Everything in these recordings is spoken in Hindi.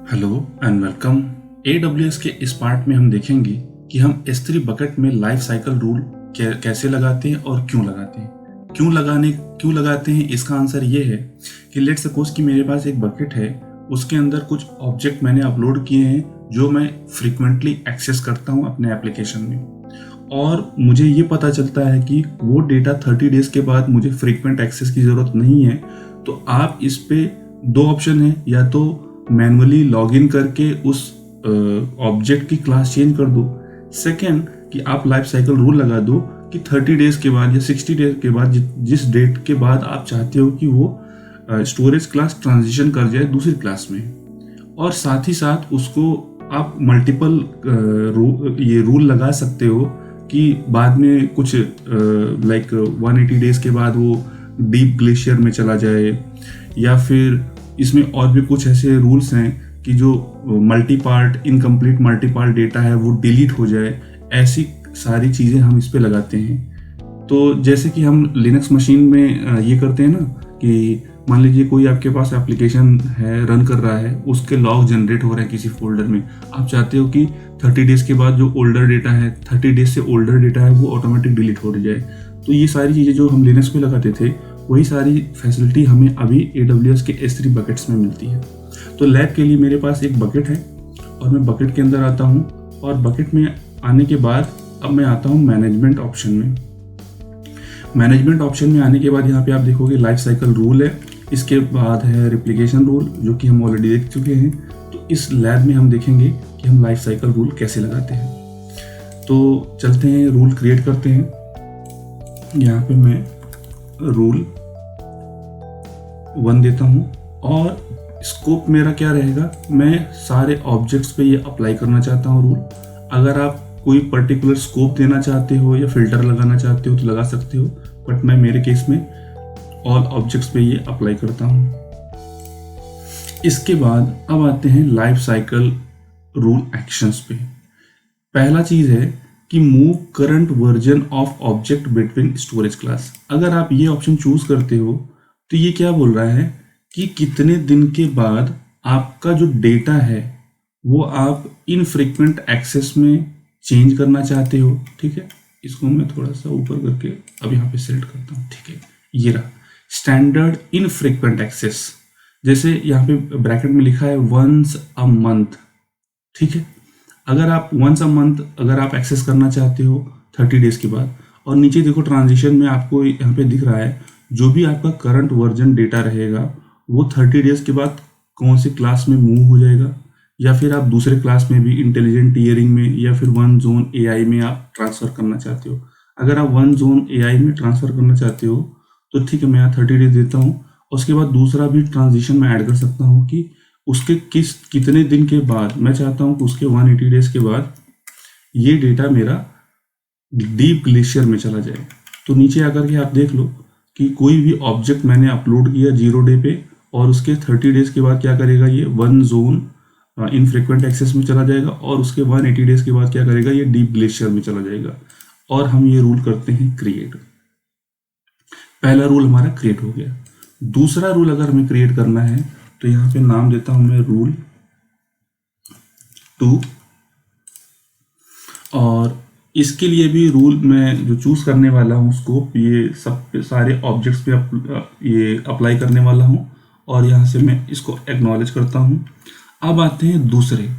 Hello and welcome. AWS के इस पार्ट में हम देखेंगे कि हम S3 बकेट में लाइफ साइकिल रूल कैसे लगाते हैं और क्यों लगाते हैं। क्यों लगाते हैं इसका आंसर ये है कि लेट्स सपोज कि मेरे पास एक बकेट है, उसके अंदर कुछ ऑब्जेक्ट मैंने अपलोड किए हैं जो मैं फ्रिक्वेंटली एक्सेस करता हूँ अपने एप्लीकेशन में, और मुझे ये पता चलता है कि वो डेटा 30 डेज के बाद मुझे फ्रीक्वेंट एक्सेस की ज़रूरत नहीं है। तो आप इस पे दो ऑप्शन है, या तो मैनुअली लॉगिन करके उस ऑब्जेक्ट की क्लास चेंज कर दो। सेकेंड कि आप लाइफ साइकिल रूल लगा दो कि 30 डेज के बाद या 60 डेज के बाद जिस डेट के बाद आप चाहते हो कि वो स्टोरेज क्लास ट्रांजिशन कर जाए दूसरी क्लास में, और साथ ही साथ उसको आप मल्टीपल ये रूल लगा सकते हो कि बाद में कुछ लाइक 180 डेज के बाद वो डीप ग्लेशियर में चला जाए, या फिर इसमें और भी कुछ ऐसे रूल्स हैं कि जो इनकम्प्लीट मल्टी पार्ट डेटा है वो डिलीट हो जाए। ऐसी सारी चीज़ें हम इस पे लगाते हैं। तो जैसे कि हम लिनक्स मशीन में ये करते हैं ना कि मान लीजिए कोई आपके पास एप्लीकेशन है, रन कर रहा है, उसके लॉग जनरेट हो रहे हैं किसी फोल्डर में। आप चाहते हो कि 30 डेज के बाद जो ओल्डर डेटा है, 30 डेज से ओल्डर डेटा है, वो ऑटोमेटिक डिलीट हो जाए। तो ये सारी चीज़ें जो हम लिनक्स पे लगाते थे, वही सारी फैसिलिटी हमें अभी AWS के S3 बकेट्स में मिलती है। तो लैब के लिए मेरे पास एक बकेट है और मैं बकेट के अंदर आता हूँ, और बकेट में आने के बाद अब मैं आता हूँ मैनेजमेंट ऑप्शन में। मैनेजमेंट ऑप्शन में आने के बाद यहाँ पे आप देखोगे लाइफ साइकिल रूल है, इसके बाद है रिप्लिकेशन रूल जो कि हम ऑलरेडी देख चुके हैं। तो इस लैब में हम देखेंगे कि हम लाइफ साइकिल रूल कैसे लगाते हैं। तो चलते हैं, रूल क्रिएट करते हैं। यहाँ पे मैं रूल 1 देता हूँ, और स्कोप मेरा क्या रहेगा, मैं सारे ऑब्जेक्ट्स पे ये अप्लाई करना चाहता हूँ रूल। अगर आप कोई पर्टिकुलर स्कोप देना चाहते हो या फिल्टर लगाना चाहते हो तो लगा सकते हो, बट मैं मेरे केस में ऑल ऑब्जेक्ट्स पे ये अप्लाई करता हूँ। इसके बाद अब आते हैं लाइफ साइकिल रूल एक्शंस पे। पहला चीज़ है कि move current version of object between storage class. अगर आप ये ऑप्शन चूज करते हो तो ये क्या बोल रहा है कि कितने दिन के बाद आपका जो डेटा है वो आप इनफ्रीक्वेंट एक्सेस में चेंज करना चाहते हो। ठीक है, इसको मैं थोड़ा सा ऊपर करके अब यहाँ पे सेलेक्ट करता हूँ। ठीक है, ये रहा स्टैंडर्ड इनफ्रीक्वेंट एक्सेस। जैसे यहाँ पे ब्रैकेट में लिखा है वंस अ मंथ। ठीक है, अगर आप वंस अ मंथ अगर आप एक्सेस करना चाहते हो 30 डेज के बाद, और नीचे देखो ट्रांजिशन में आपको यहाँ पे दिख रहा है जो भी आपका करंट वर्जन डेटा रहेगा वो 30 डेज के बाद कौन सी क्लास में मूव हो जाएगा, या फिर आप दूसरे क्लास में भी इंटेलिजेंट टीयरिंग में या फिर वन जोन AI में आप ट्रांसफ़र करना चाहते हो। अगर आप वन जोन AI में ट्रांसफ़र करना चाहते हो तो ठीक है, मैं यहाँ 30 डेज देता हूँ। उसके बाद दूसरा भी ट्रांजिशन में ऐड कर सकता हूँ कि उसके कितने दिन के बाद मैं चाहता हूँ कि उसके 180 डेज के बाद ये डेटा मेरा डीप ग्लेशियर में चला जाए। तो नीचे आकर के आप देख लो कि कोई भी ऑब्जेक्ट मैंने अपलोड किया 0 डे पे, और उसके 30 डेज के बाद क्या करेगा, ये वन जोन इनफ्रीक्वेंट एक्सेस में चला जाएगा, और उसके 180 डेज के बाद क्या करेगा, ये डीप ग्लेशियर में चला जाएगा। और हम ये रूल करते हैं क्रिएट। पहला रूल हमारा क्रिएट हो गया। दूसरा रूल अगर हमें क्रिएट करना है तो यहाँ पे नाम देता हूं मैं रूल 2, और इसके लिए भी रूल मैं जो चूज करने वाला हूँ स्कोप, ये सब सारे ऑब्जेक्ट्स पे ये अप्लाई करने वाला हूँ, और यहाँ से मैं इसको एक्नॉलेज करता हूँ। अब आते हैं दूसरे,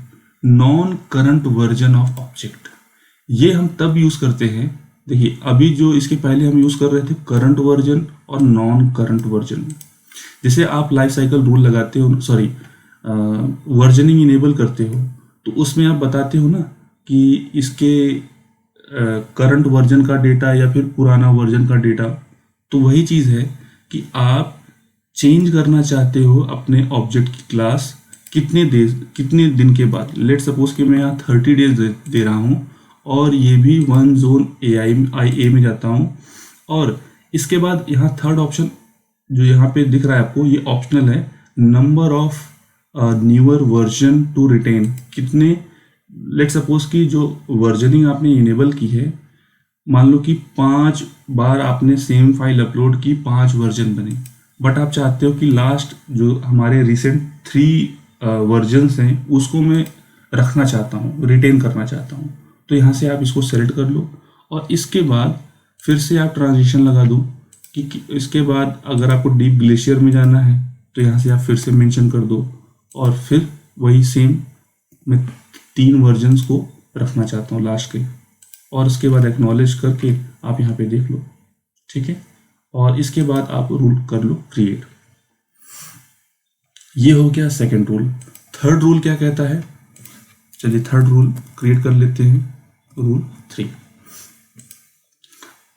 non current version of object. ये हम तब यूज करते हैं, देखिए अभी जो इसके पहले हम यूज कर रहे थे करंट वर्जन और नॉन करंट वर्जन। जैसे आप लाइफ साइकिल रूल लगाते हो, सॉरी वर्जनिंग इनेबल करते हो, तो उसमें आप बताते हो ना कि इसके करंट वर्जन का डेटा या फिर पुराना वर्जन का डेटा। तो वही चीज़ है कि आप चेंज करना चाहते हो अपने ऑब्जेक्ट की क्लास कितने दिन के बाद। लेट सपोज कि मैं यहाँ 30 डेज दे रहा हूँ, और ये भी वन जोन IA में जाता हूँ। और इसके बाद यहाँ थर्ड ऑप्शन जो यहाँ पे दिख रहा है आपको, ये ऑप्शनल है, number of newer version to retain. कितने, लेट सपोज कि जो वर्जनिंग आपने इनेबल की है, मान लो कि 5 बार आपने सेम फाइल अपलोड की, 5 वर्जन बने, बट आप चाहते हो कि लास्ट जो हमारे रिसेंट 3 वर्जन्स हैं उसको मैं रखना चाहता हूँ, रिटेन करना चाहता हूँ। तो यहाँ से आप इसको सेलेक्ट कर लो और इसके बाद फिर से आप ट्रांजिशन लगा दो कि इसके बाद अगर आपको डीप ग्लेशियर में जाना है तो यहाँ से आप फिर से मेंशन कर दो और फिर वही सेम मैं 3 वर्जन्स को रखना चाहता हूँ लास्ट के, और इसके बाद एक्नॉलेज करके आप यहाँ पे देख लो, ठीक है। और इसके बाद आप रूल कर लो क्रिएट। ये हो गया सेकंड रूल। थर्ड रूल क्या कहता है, चलिए थर्ड रूल क्रिएट कर लेते हैं। रूल 3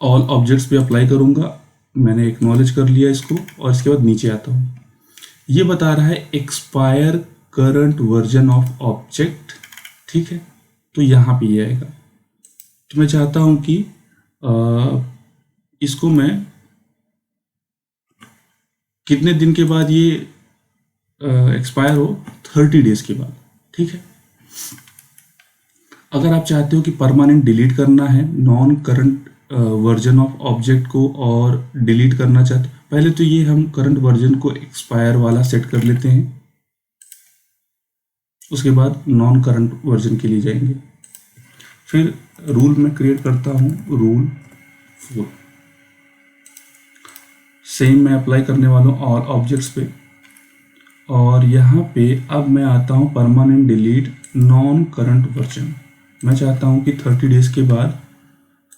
ऑल ऑब्जेक्ट्स पे अप्लाई करूंगा, मैंने एक्नॉलेज कर लिया इसको, और इसके बाद नीचे आता हूँ। ये बता रहा है expire current version of object, ठीक है। तो यहाँ पे ये आएगा। तो मैं चाहता हूँ कि इसको मैं कितने दिन के बाद ये एक्सपायर हो, 30 डेज के बाद, ठीक है। अगर आप चाहते हो कि परमानेंट डिलीट करना है non current version of object को और डिलीट करना चाहते, पहले तो ये हम करंट वर्जन को एक्सपायर वाला सेट कर लेते हैं, उसके बाद नॉन करंट वर्जन के लिए जाएंगे। फिर रूल में क्रिएट करता हूँ, रूल 4 सेम मैं अप्लाई करने वाला हूँ ऑल ऑब्जेक्ट्स पे, और यहाँ पे अब मैं आता हूँ permanent delete non current version. मैं चाहता हूँ कि 30 डेज के बाद,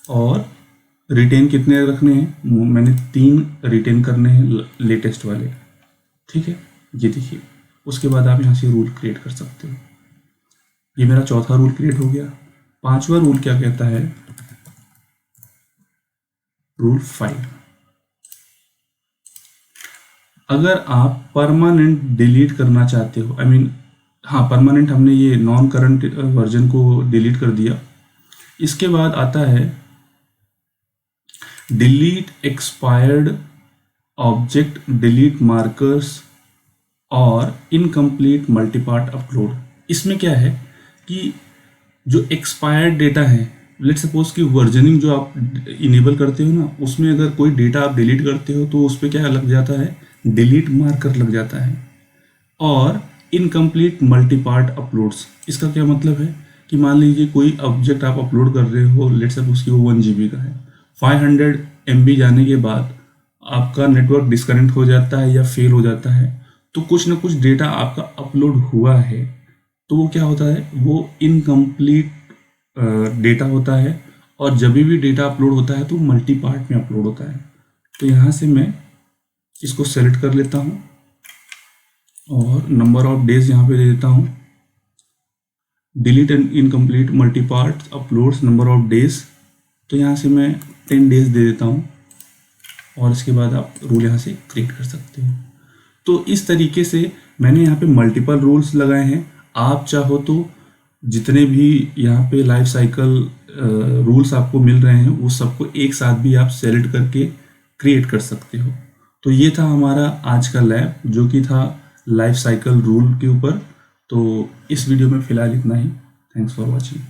और रिटेन कितने रखने हैं, मैंने 3 रिटेन करने हैं लेटेस्ट वाले, ठीक है। ये देखिए, उसके बाद आप यहाँ से रूल क्रिएट कर सकते हो। ये मेरा चौथा रूल क्रिएट हो गया। 5वां रूल क्या कहता है, रूल 5, अगर आप परमानेंट डिलीट करना चाहते हो, हाँ परमानेंट हमने ये नॉन करंट वर्जन को डिलीट कर दिया। इसके बाद आता है delete expired object, delete markers और इनकम्प्लीट मल्टीपार्ट अपलोड। इसमें क्या है कि जो एक्सपायर्ड डेटा है, लेट सपोज कि वर्जनिंग जो आप इनेबल करते हो ना, उसमें अगर कोई डेटा आप डिलीट करते हो तो उस पर क्या लग जाता है, डिलीट मार्कर लग जाता है। और इनकम्प्लीट मल्टीपार्ट अपलोड्स, इसका क्या मतलब है कि मान लीजिए कोई ऑब्जेक्ट आप अपलोड कर रहे हो, लेट सपोज कि वो 1 GB का है, 500 MB जाने के बाद आपका नेटवर्क डिस्कनेक्ट हो जाता है या फेल हो जाता है, तो कुछ ना कुछ डेटा आपका अपलोड हुआ है, तो वो क्या होता है, वो इनकम्प्लीट डेटा होता है। और जब भी डेटा अपलोड होता है तो मल्टी पार्ट में अपलोड होता है। तो यहाँ से मैं इसको सेलेक्ट कर लेता हूँ और नंबर ऑफ डेज यहाँ पे दे देता हूँ, delete and incomplete multi part uploads number of days, तो यहाँ से मैं 10 डेज दे देता हूँ, और इसके बाद आप रूल यहाँ से क्रिएट कर सकते हो। तो इस तरीके से मैंने यहाँ पे मल्टीपल रूल्स लगाए हैं। आप चाहो तो जितने भी यहाँ पे लाइफ साइकिल रूल्स आपको मिल रहे हैं वो सबको एक साथ भी आप सेलेक्ट करके क्रिएट कर सकते हो। तो ये था हमारा आज का लैब, जो कि था लाइफ साइकिल रूल के ऊपर। तो इस वीडियो में फ़िलहाल इतना ही। Thanks for watching.